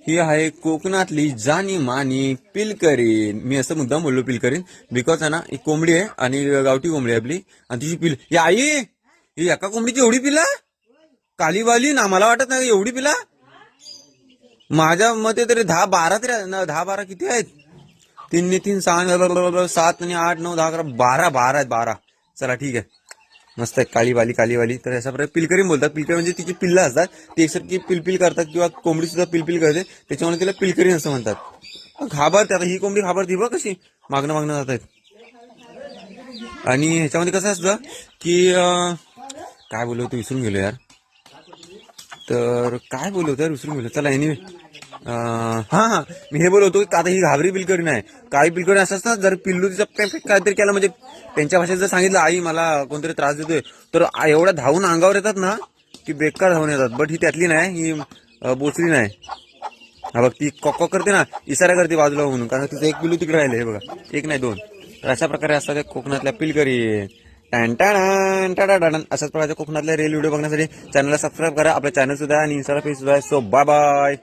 ही आहे कोकणातली जानी मानी पिलकरीण. मी असं मुद्दाम बोललो पिलकरीण बिकॉज आहे ना, एक कोंबडी आहे आणि गावठी कोंबडी आहे आपली, आणि तिची पिल ही आई, ही एका कोंबडीची एवढी पिला कालीवाली ना, मला वाटत नाही एवढी पिला. माझ्या मते तरी 10-12 तरी 10-12 किती आहेत? 3 ने 3 6 7 आणि 8 9 10 11 12 आहेत 12. चला ठीक आहे, मस्त आहे. कालीवाली तर अशा प्रकारे पिलकरी बोलतात. पिलकरी म्हणजे तिची पिल्लं असतात, ती एकसारखी पिलपिल करतात किंवा कोंबडी सुद्धा पिलपिल करते, त्याच्यामुळे तिला पिलकरी असं म्हणतात. घाबरते आता ही कोंबडी, घाबरती बघ कशी मागणं जात आहेत. आणि ह्याच्यामध्ये कसं असतं की काय बोललो होतो विसरून गेलो यार. तर काय बोललो होतो यार, विसरून गेलो. चला एनिवे, हा मी हे बोलवतो की आता ही घाबरी पिलकरी नाही, काही पिलकरी असं असतात जर पिल्लू तिचा काहीतरी केला म्हणजे त्यांच्या भाषेत जर सांगितलं आई मला कोणतरी त्रास देतोय, तर एवढ्या धावून अंगावर येतात ना की बेकार धावून येतात. बट ही त्यातली नाही, ही बोचली नाही. हा बघ ती कॉक करते ना, इशारा करते बाजूला म्हणून, कारण तिचं एक पिल्लू तिकडे राहिले. हे बघा, एक नाही 2. तर अशा प्रकारे असतात कोकणातल्या पिलकरी. टॅन टाडा अशाच प्रकारच्या कोकणातल्या रेल व्हिडिओ बघण्यासाठी चॅनलला सबस्क्राईब करा. आपल्या चॅनल सुद्धा आणि इन्स्टाला पेज सुद्धा आहे. So bye bye.